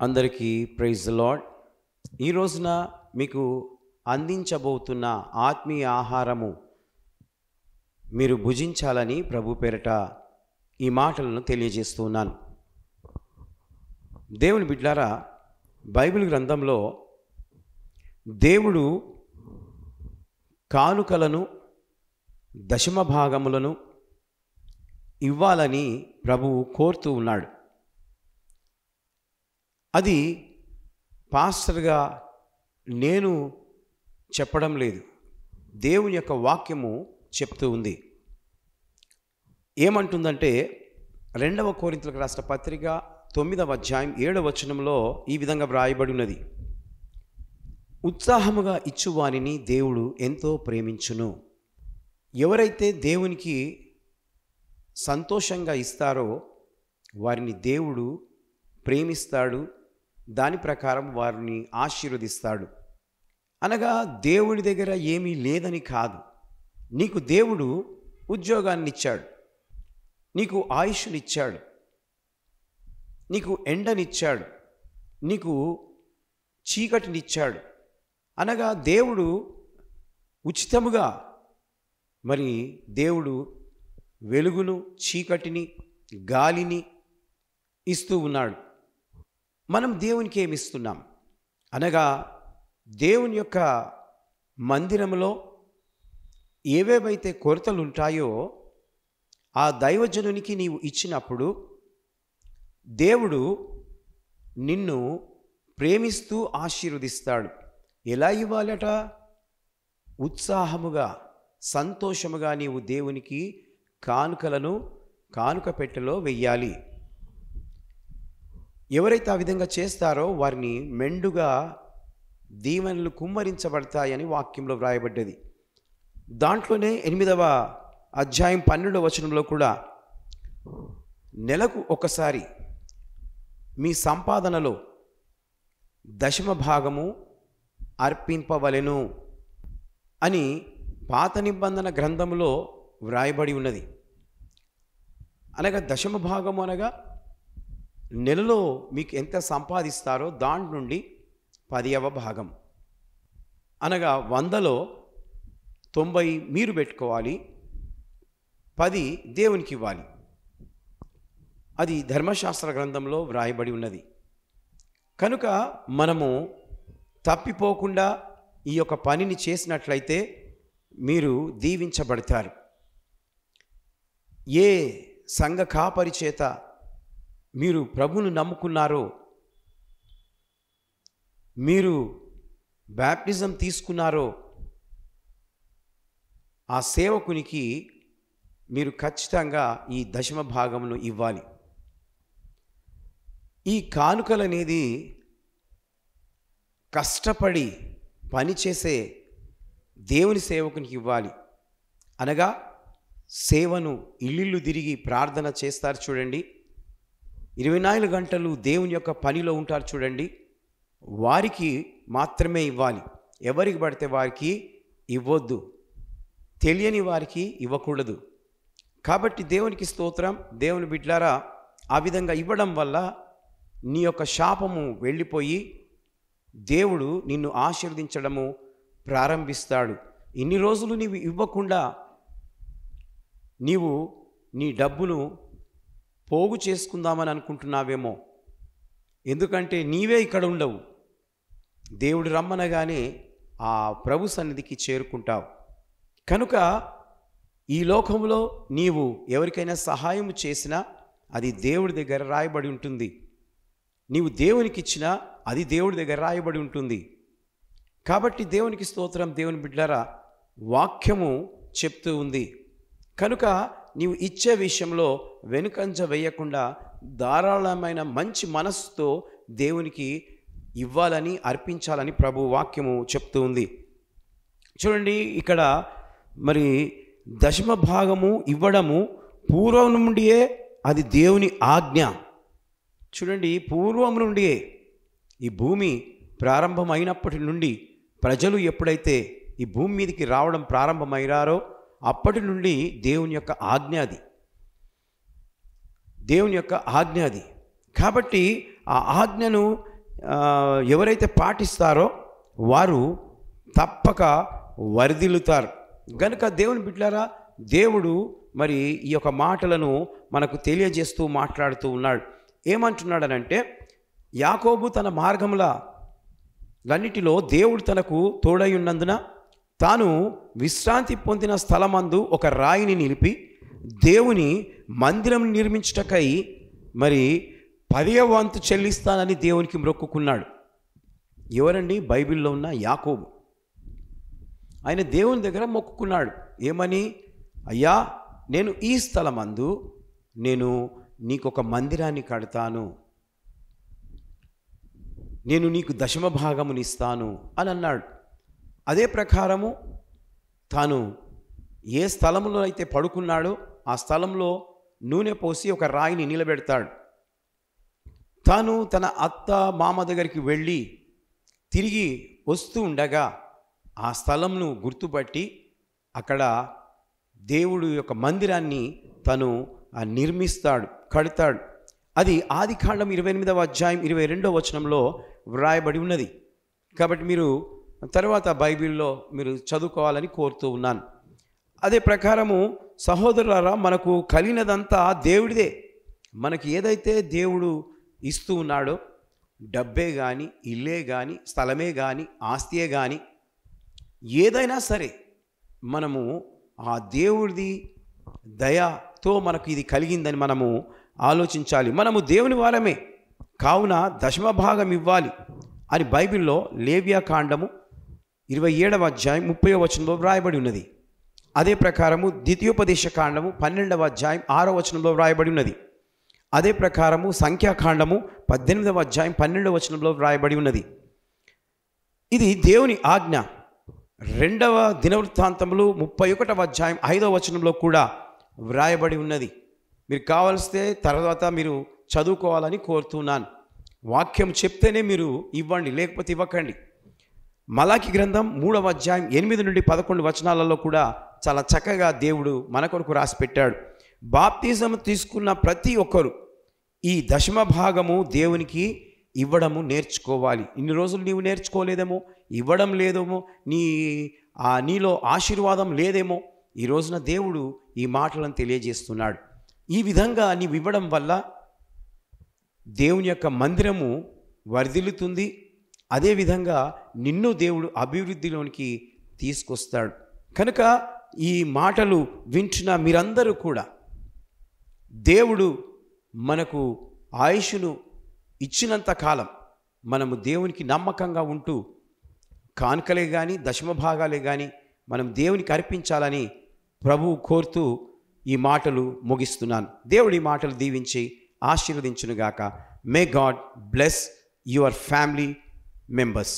అందరికీ praise the lord. ఈ రోజున మీకు అందించబోతున్న ఆత్మీయ ఆహారము మీరు భుజించాలని ప్రభు పేరట ఈ మాటలను తెలియజేస్తున్నాను. దేవుని బిడ్డలారా, బైబిల్ గ్రంథంలో దేవుడు కానుకలను దశమ భాగములను ఇవ్వాలని ప్రభువు కోరుతూ ఉన్నాడు. అది పాస్టర్గా నేను చెప్పడం లేదు, దేవుని యొక్క వాక్యము చెప్తూ ఉంది. ఏమంటుందంటే 2 కొరింథీయులకు రాసిన పత్రిక 9వ అధ్యాయం 7వ వచనంలో ఈ విధంగా వ్రాయబడి ఉన్నది. ఉత్సాహముగా ఇచ్చువానిని దేవుడు ఎంతో ప్రేమించును. ఎవరైతే దేవునికి సంతోషంగా ఇస్తారో వారిని దేవుడు ప్రేమిస్తాడు, దాని ప్రకారం వారిని ఆశీర్వదిస్తాడు. అనగా దేవుని దగ్గర ఏమీ లేదని కాదు. నీకు దేవుడు ఉద్యోగాన్ని ఇచ్చాడు, నీకు ఆయుష్నిచ్చాడు, నీకు ఎండనిచ్చాడు, నీకు చీకటినిచ్చాడు. అనగా దేవుడు ఉచితముగా దేవుడు వెలుగును, చీకటిని, గాలిని ఇస్తూ ఉన్నాడు. మనం దేవునికి ఏమి ఇస్తున్నాం? అనగా దేవుని యొక్క మందిరంలో ఏవేవైతే కొరతలు ఉంటాయో ఆ దైవజనునికి నీవు ఇచ్చినప్పుడు దేవుడు నిన్ను ప్రేమిస్తూ ఆశీర్వదిస్తాడు. ఎలా ఇవ్వాలట? ఉత్సాహముగా, సంతోషముగా నీవు దేవునికి కానుకలను కానుక పెట్టెలో వెయ్యాలి. ఎవరైతే ఆ విధంగా చేస్తారో వారిని మెండుగా దీవెనలు కుమ్మరించబడతాయని వాక్యంలో వ్రాయబడ్డది. దాంట్లోనే 8వ అధ్యాయం 12వ వచనంలో కూడా నెలకు ఒకసారి మీ సంపాదనలో దశమ భాగము అర్పింపవలెను అని పాత నిబంధన గ్రంథంలో వ్రాయబడి ఉన్నది. అనగా దశమ భాగము అనగా నెలలో మీకు ఎంత సంపాదిస్తారో దాని నుండి 10వ భాగం, అనగా 100లో 90 మీరు పెట్టుకోవాలి, 10 దేవునికి ఇవ్వాలి. అది ధర్మశాస్త్ర గ్రంథంలో వ్రాయబడి ఉన్నది. కనుక మనము తప్పిపోకుండా ఈ యొక్క పనిని చేసినట్లయితే మీరు దీవించబడతారు. ఏ సంఘ కాపరి చేత మీరు ప్రభువును నమ్ముకున్నారో, మీరు బాప్టిజం తీసుకున్నారో ఆ సేవకునికి మీరు ఖచ్చితంగా ఈ దశమ భాగమును ఇవ్వాలి. ఈ కానుకలు అనేది కష్టపడి పనిచేసే దేవుని సేవకునికి ఇవ్వాలి. అనగా సేవను ఇల్లు తిరిగి ప్రార్థన చేస్తారు చూడండి, 24 గంటలు దేవుని యొక్క పనిలో ఉంటారు చూడండి, వారికి మాత్రమే ఇవ్వాలి. ఎవరికి పడితే వారికి ఇవ్వద్దు, తెలియని వారికి ఇవ్వకూడదు. కాబట్టి దేవునికి స్తోత్రం. దేవుని బిడ్డలారా, ఆ విధంగా ఇవ్వడం వల్ల నీ యొక్క శాపము వెళ్ళిపోయి దేవుడు నిన్ను ఆశీర్వదించడము ప్రారంభిస్తాడు. ఇన్ని రోజులు నీవు ఇవ్వకుండా నీవు నీ డబ్బును పోగు చేసుకుందామని అనుకుంటున్నావేమో. ఎందుకంటే నీవే ఇక్కడ ఉండవు, దేవుడు రమ్మనగానే ఆ ప్రభు సన్నిధికి చేరుకుంటావు. కనుక ఈ లోకంలో నీవు ఎవరికైనా సహాయం చేసినా అది దేవుడి దగ్గర రాయబడి ఉంటుంది. నీవు దేవునికి ఇచ్చినా అది దేవుడి దగ్గర రాయబడి ఉంటుంది. కాబట్టి దేవునికి స్తోత్రం. దేవుని బిడ్డలారా, వాక్యము చెప్తూ ఉంది. కనుక నీవు ఇచ్చే విషయంలో వెనుకంజ వేయకుండా ధారాళమైన మంచి మనస్సుతో దేవునికి ఇవ్వాలని, అర్పించాలని ప్రభు వాక్యము చెప్తూ ఉంది. చూడండి, ఇక్కడ దశమ భాగము ఇవ్వడము పూర్వం నుండియే అది దేవుని ఆజ్ఞ. చూడండి, పూర్వం నుండియే ఈ భూమి ప్రారంభమైనప్పటి నుండి ప్రజలు ఎప్పుడైతే ఈ భూమి మీదకి రావడం ప్రారంభమయ్యారో అప్పటి నుండి దేవుని యొక్క ఆజ్ఞ అది. దేవుని యొక్క ఆజ్ఞ అది. కాబట్టి ఆ ఆజ్ఞను ఎవరైతే పాటిస్తారో వారు తప్పక వర్ధిల్లుతారు. గనుక దేవుని బిడ్డలారా, దేవుడు మరి ఈ యొక్క మాటలను మనకు తెలియజేస్తూ మాట్లాడుతూ ఉన్నాడు. ఏమంటున్నాడనంటే, యాకోబు తన మార్గములన్నిటిలో దేవుడు తనకు తోడై ఉన్నందున తాను విశ్రాంతి పొందిన స్థలమందు ఒక రాయిని నిలిపి దేవుని మందిరం నిర్మించుటకై మరి 10వ వంతు చెల్లిస్తానని దేవునికి మొక్కుకున్నాడు. ఎవరండి? బైబిల్లో ఉన్న యాకోబు. ఆయన దేవుని దగ్గర మొక్కుకున్నాడు. ఏమని? అయ్యా, నేను ఈ స్థలమందు నేను నీకు ఒక మందిరాన్ని కడతాను, నేను నీకు 10వ భాగమునిస్తాను అని అన్నాడు. అదే ప్రకారము తాను ఏ స్థలంలో అయితే పడుకున్నాడో ఆ స్థలంలో నూనె పోసి ఒక రాయిని నిలబెడతాడు. తాను తన అత్త మామ దగ్గరికి వెళ్ళి తిరిగి వస్తూ ఉండగా ఆ స్థలంను గుర్తుపట్టి అక్కడ దేవుడు యొక్క మందిరాన్ని తను నిర్మిస్తాడు, కడతాడు. అది ఆదికాండం 28వ అధ్యాయం 22వ వచనంలో వ్రాయబడి ఉన్నది. కాబట్టి మీరు తర్వాత బైబిల్లో మీరు చదువుకోవాలని కోరుతూ ఉన్నాను. అదే ప్రకారము సహోదరులారా, మనకు కలిగినదంతా దేవుడిదే. మనకి ఏదైతే దేవుడు ఇస్తూ ఉన్నాడో, డబ్బే కానీ, ఇల్లే కానీ, స్థలమే కానీ, ఆస్తియే కానీ, ఏదైనా సరే మనము ఆ దేవుడిది దయతో మనకు ఇది కలిగిందని మనము ఆలోచించాలి. మనము దేవుని వారమే కావున 10వ భాగం ఇవ్వాలి అని బైబిల్లో లేవియా కాండము 27వ అధ్యాయం 30వ వచనంలో వ్రాయబడి ఉన్నది. అదే ప్రకారము ద్వితీయోపదేశ కాండము 12వ అధ్యాయం 6వ వచనంలో వ్రాయబడి ఉన్నది. అదే ప్రకారము సంఖ్యాకాండము 18వ అధ్యాయం 12వ వచనంలో వ్రాయబడి ఉన్నది. ఇది దేవుని ఆజ్ఞ. 2వ దినవృత్తాంతములు 31వ అధ్యాయం 5వ వచనంలో కూడా వ్రాయబడి ఉన్నది. మీరు కావలిస్తే తర్వాత మీరు చదువుకోవాలని కోరుతున్నాను. వాక్యం చెప్తేనే మీరు ఇవ్వండి, లేకపోతే ఇవ్వకండి. మలాకి గ్రంథం 3వ అధ్యాయం 8 నుండి 11 వచనాలలో కూడా చాలా చక్కగా దేవుడు మన కొరకు రాసి పెట్టాడు. బాప్తిజం తీసుకున్న ప్రతి ఒక్కరు ఈ 10వ భాగము దేవునికి ఇవ్వడము నేర్చుకోవాలి. ఇన్ని రోజులు నీవు నేర్చుకోలేదేమో, ఇవ్వడం లేదేమో, నీలో ఆశీర్వాదం లేదేమో. ఈ రోజున దేవుడు ఈ మాటలను తెలియజేస్తున్నాడు. ఈ విధంగా నీవు ఇవ్వడం వల్ల దేవుని యొక్క మందిరము వర్ధిల్లుతుంది. అదేవిధంగా నిన్ను దేవుడు అభివృద్ధిలోనికి తీసుకొస్తాడు. కనుక ఈ మాటలు వింటున్న మీరందరూ కూడా దేవుడు మనకు ఆయుష్ను ఇచ్చినంత కాలం మనము దేవునికి నమ్మకంగా ఉంటూ కానుకలే కానీ, 10వ భాగాలే కానీ మనం దేవునికి అర్పించాలని ప్రభువు కోరుతూ ఈ మాటలు ముగిస్తున్నాను. దేవుడి మాటలు దీవించి ఆశీర్వదించునుగాక. May God bless your family members.